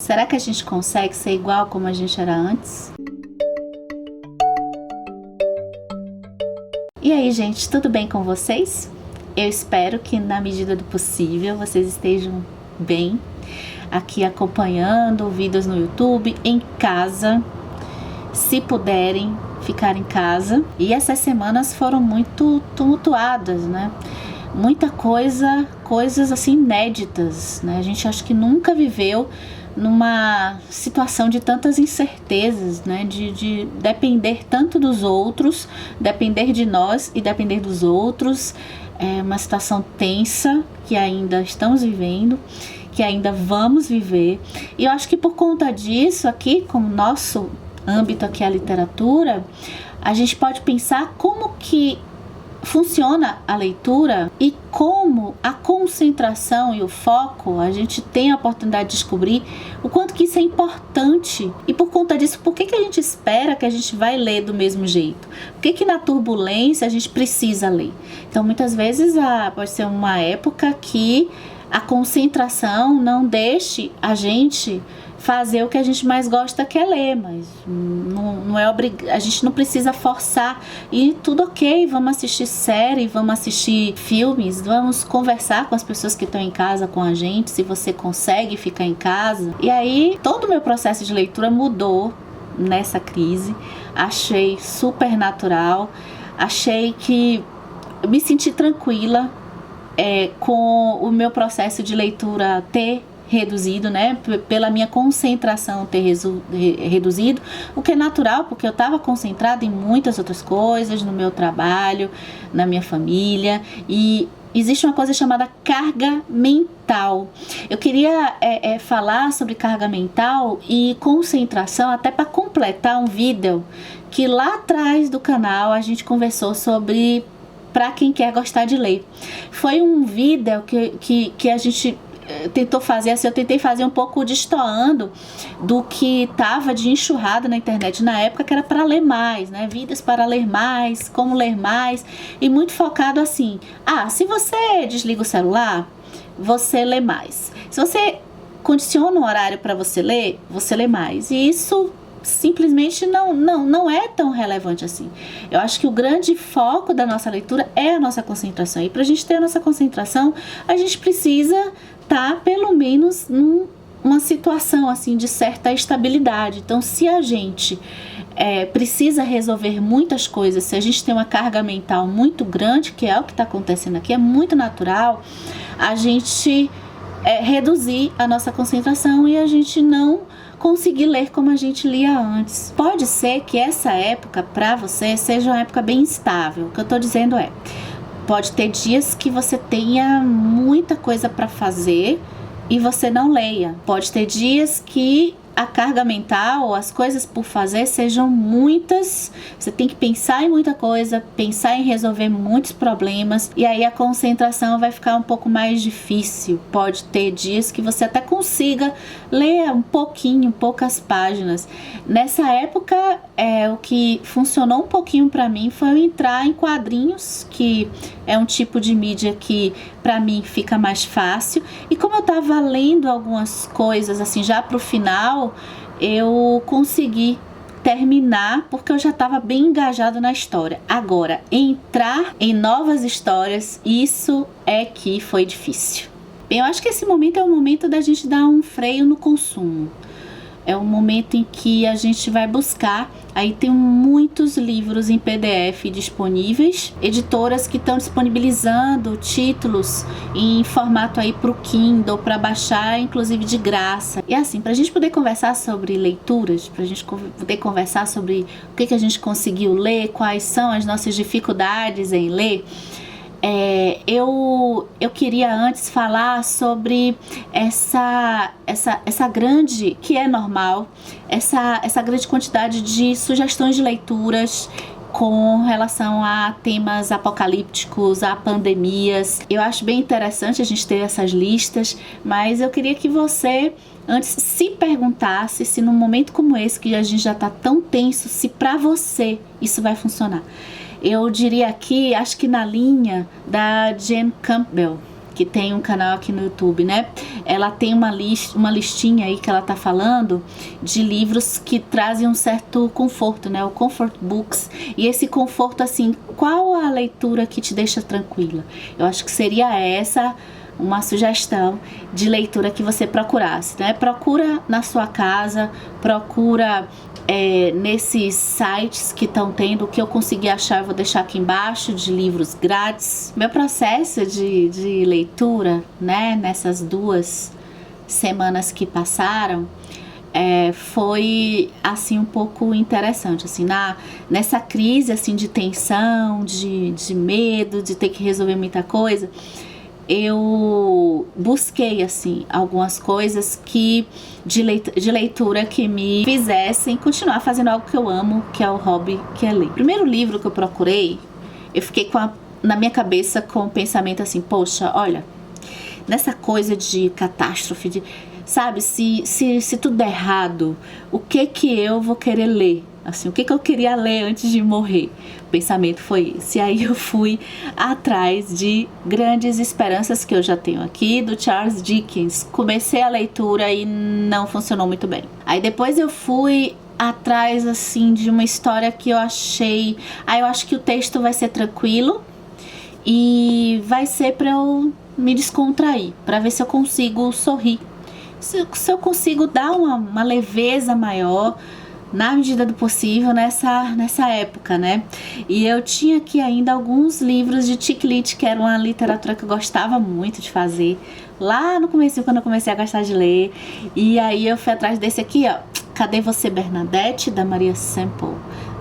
Será que a gente consegue ser igual como a gente era antes? E aí, gente, tudo bem com vocês? Eu espero que na medida do possível vocês estejam bem, aqui acompanhando vídeos no YouTube, em casa, se puderem ficar em casa. E essas semanas foram muito tumultuadas, né? Muita coisas assim inéditas, né? A gente acho que nunca viveu numa situação de tantas incertezas, né? De depender tanto dos outros, depender de nós e depender dos outros. É uma situação tensa que ainda estamos vivendo, que ainda vamos viver. E eu acho que por conta disso, aqui, como nosso âmbito aqui é a literatura, a gente pode pensar como que funciona a leitura e como a concentração e o foco, a gente tem a oportunidade de descobrir o quanto que isso é importante. E por conta disso, por que a gente espera que a gente vai ler do mesmo jeito? Por que na turbulência a gente precisa ler? Então muitas vezes pode ser uma época que a concentração não deixe a gente fazer o que a gente mais gosta, que é ler, mas não é a gente não precisa forçar. E tudo ok, vamos assistir série, vamos assistir filmes, vamos conversar com as pessoas que estão em casa com a gente, se você consegue ficar em casa. E aí todo o meu processo de leitura mudou nessa crise. Achei super natural, achei que me senti tranquila com o meu processo de leitura ter reduzido, né, pela minha concentração ter reduzido, o que é natural, porque eu estava concentrada em muitas outras coisas, no meu trabalho, na minha família, e existe uma coisa chamada carga mental. Eu queria falar sobre carga mental e concentração, até para completar um vídeo que lá atrás do canal a gente conversou sobre para quem quer gostar de ler. Foi um vídeo que a gente tentou fazer, assim, eu tentei fazer um pouco destoando do que tava de enxurrada na internet na época, que era para ler mais, né? Vidas para ler mais, como ler mais, e muito focado assim, se você desliga o celular, você lê mais. Se você condiciona um horário para você lê mais. E isso simplesmente não é tão relevante assim. Eu acho que o grande foco da nossa leitura é a nossa concentração. E para a gente ter a nossa concentração, a gente precisa estar pelo menos numa situação assim de certa estabilidade. Então, se a gente precisa resolver muitas coisas, se a gente tem uma carga mental muito grande, que é o que está acontecendo aqui, é muito natural a gente reduzir a nossa concentração e a gente não conseguir ler como a gente lia antes. Pode ser que essa época para você seja uma época bem instável. O que eu estou dizendo pode ter dias que você tenha muita coisa para fazer e você não leia. Pode ter dias que a carga mental, as coisas por fazer sejam muitas, você tem que pensar em muita coisa, pensar em resolver muitos problemas, e aí a concentração vai ficar um pouco mais difícil. Pode ter dias que você até consiga ler um pouquinho, poucas páginas. Nessa época, o que funcionou um pouquinho para mim foi eu entrar em quadrinhos, que é um tipo de mídia que para mim fica mais fácil. E como eu estava lendo algumas coisas assim já pro final, eu consegui terminar porque eu já estava bem engajado na história. Agora, entrar em novas histórias, isso é que foi difícil. Bem, eu acho que esse momento é o momento da gente dar um freio no consumo. É um momento em que a gente vai buscar, aí tem muitos livros em PDF disponíveis, editoras que estão disponibilizando títulos em formato aí para o Kindle, para baixar, inclusive de graça. E assim, para a gente poder conversar sobre leituras, para a gente poder conversar sobre o que a gente conseguiu ler, quais são as nossas dificuldades em ler, eu queria antes falar sobre essa grande, que é normal, essa grande quantidade de sugestões de leituras com relação a temas apocalípticos, a pandemias. Eu acho bem interessante a gente ter essas listas, mas eu queria que você antes se perguntasse se num momento como esse, que a gente já está tão tenso, se para você isso vai funcionar. Eu diria aqui, acho que na linha da Jane Campbell, que tem um canal aqui no YouTube, né? Ela tem uma listinha aí que ela tá falando de livros que trazem um certo conforto, né? O Comfort Books. E esse conforto, assim, qual a leitura que te deixa tranquila? Eu acho que seria essa uma sugestão de leitura que você procurasse, né? Procura na sua casa, procura nesses sites que estão tendo. O que eu consegui achar eu vou deixar aqui embaixo, de livros grátis. Meu processo de leitura, né, nessas 2 semanas que passaram, foi assim um pouco interessante, assim, nessa crise assim de tensão, de medo, de ter que resolver muita coisa. Eu busquei assim algumas coisas de leitura que me fizessem continuar fazendo algo que eu amo, que é o hobby, que é ler. O primeiro livro que eu procurei, eu fiquei na minha cabeça com o pensamento assim, poxa, olha, nessa coisa de catástrofe, sabe, se tudo der errado, o que eu vou querer ler? Assim, o que eu queria ler antes de morrer? O pensamento foi esse. E aí eu fui atrás de Grandes Esperanças, que eu já tenho aqui, do Charles Dickens. Comecei a leitura e não funcionou muito bem. Aí depois eu fui atrás, assim, de uma história que eu achei... eu acho que o texto vai ser tranquilo e vai ser pra eu me descontrair, pra ver se eu consigo sorrir. Se eu consigo dar uma leveza maior, na medida do possível, nessa época, né? E eu tinha aqui ainda alguns livros de chick lit, que era uma literatura que eu gostava muito de fazer lá no começo, quando eu comecei a gostar de ler. E aí eu fui atrás desse aqui, ó, Cadê Você, Bernadette, da Maria Semple.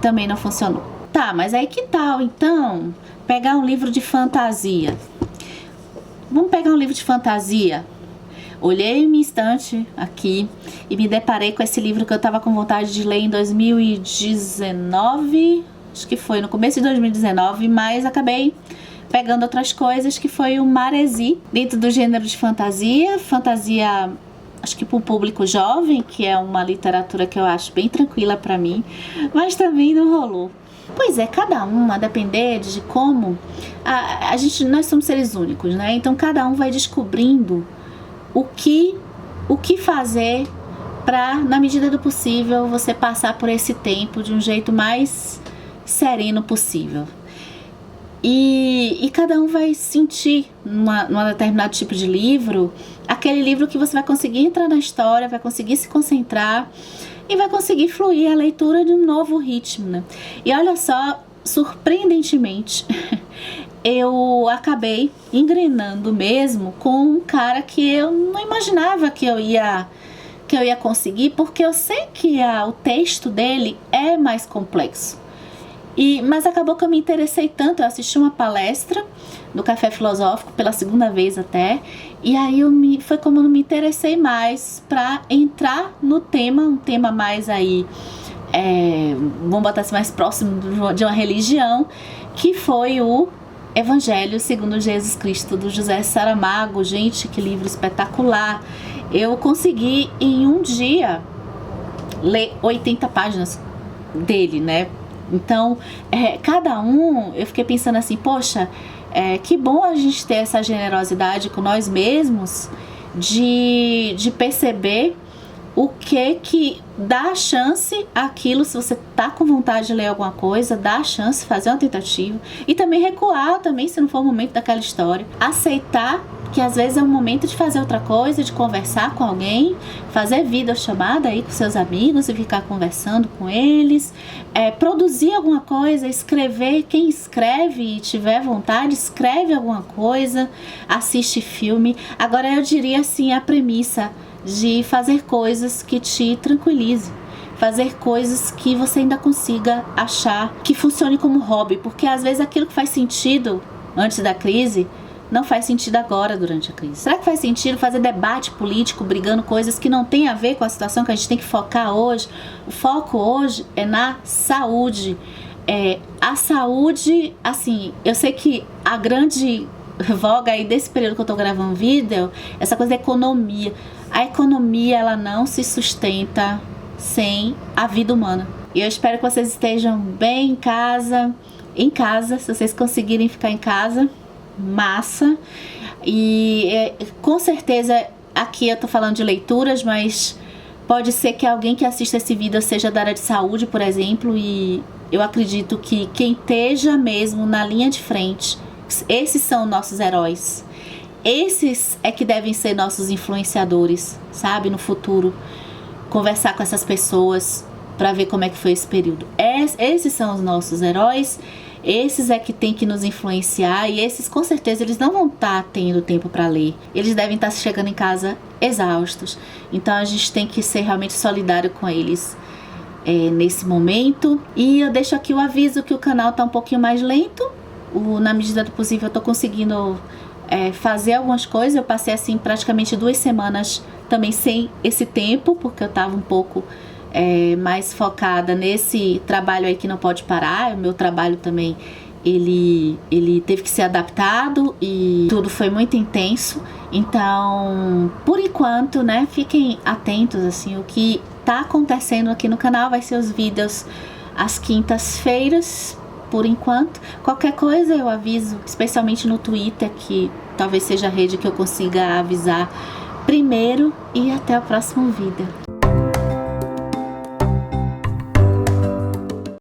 Também não funcionou. Tá, mas aí que tal, então, pegar um livro de fantasia? Vamos pegar um livro de fantasia? Olhei minha estante aqui e me deparei com esse livro que eu tava com vontade de ler em 2019, acho que foi no começo de 2019, mas acabei pegando outras coisas, que foi o Maresi, dentro do gênero de fantasia, acho que para o público jovem, que é uma literatura que eu acho bem tranquila para mim, mas também não rolou. Pois é, cada um, a depender de como, nós somos seres únicos, né? Então cada um vai descobrindo o que fazer para, na medida do possível, você passar por esse tempo de um jeito mais sereno possível. E cada um vai sentir num determinado tipo de livro, aquele livro que você vai conseguir entrar na história, vai conseguir se concentrar e vai conseguir fluir a leitura de um novo ritmo, né? E olha só, surpreendentemente, eu acabei engrenando mesmo com um cara que eu não imaginava que eu ia conseguir, porque eu sei que o texto dele é mais complexo. Mas acabou que eu me interessei tanto. Eu assisti uma palestra no Café Filosófico pela 2ª vez até, e aí foi como eu me interessei mais para entrar no tema, um tema mais aí, vamos botar assim, mais próximo de uma religião, que foi o Evangelho segundo Jesus Cristo, do José Saramago. Gente, que livro espetacular! Eu consegui em um dia ler 80 páginas dele, né? Então, cada um, eu fiquei pensando assim, poxa, que bom a gente ter essa generosidade com nós mesmos de perceber o que dá chance àquilo. Se você tá com vontade de ler alguma coisa, dá a chance, fazer uma tentativa, e também recuar também, se não for o momento daquela história, aceitar que às vezes é um momento de fazer outra coisa, de conversar com alguém, fazer videochamada aí com seus amigos e ficar conversando com eles, produzir alguma coisa, escrever. Quem escreve e tiver vontade, escreve alguma coisa, assiste filme. Agora eu diria assim, a premissa de fazer coisas que te tranquilizem, fazer coisas que você ainda consiga achar que funcione como hobby, porque às vezes aquilo que faz sentido antes da crise não faz sentido agora, durante a crise. Será que faz sentido fazer debate político, brigando coisas que não tem a ver com a situação que a gente tem que focar hoje? O foco hoje é na saúde. A saúde, assim, eu sei que a grande voga aí desse período que eu tô gravando vídeo, essa coisa da economia. A economia, ela não se sustenta sem a vida humana. E eu espero que vocês estejam bem em casa, se vocês conseguirem ficar em casa, massa. E com certeza aqui eu tô falando de leituras, mas pode ser que alguém que assista esse vídeo seja da área de saúde, por exemplo, e eu acredito que quem esteja mesmo na linha de frente, esses são nossos heróis. Esses é que devem ser nossos influenciadores, sabe, no futuro. Conversar com essas pessoas para ver como é que foi esse período. Esses são os nossos heróis, esses é que tem que nos influenciar, e esses com certeza eles não vão estar tendo tempo para ler. Eles devem estar chegando em casa exaustos. Então a gente tem que ser realmente solidário com eles nesse momento. E eu deixo aqui o aviso que o canal tá um pouquinho mais lento. Na medida do possível eu tô conseguindo fazer algumas coisas. Eu passei assim praticamente 2 semanas também sem esse tempo, porque eu tava um pouco mais focada nesse trabalho aí que não pode parar. O meu trabalho também, ele teve que ser adaptado e tudo foi muito intenso. Então, por enquanto, né, fiquem atentos, assim, o que tá acontecendo aqui no canal vai ser os vídeos às quintas-feiras, por enquanto. Qualquer coisa eu aviso, especialmente no Twitter, que talvez seja a rede que eu consiga avisar primeiro. E até o próximo vídeo.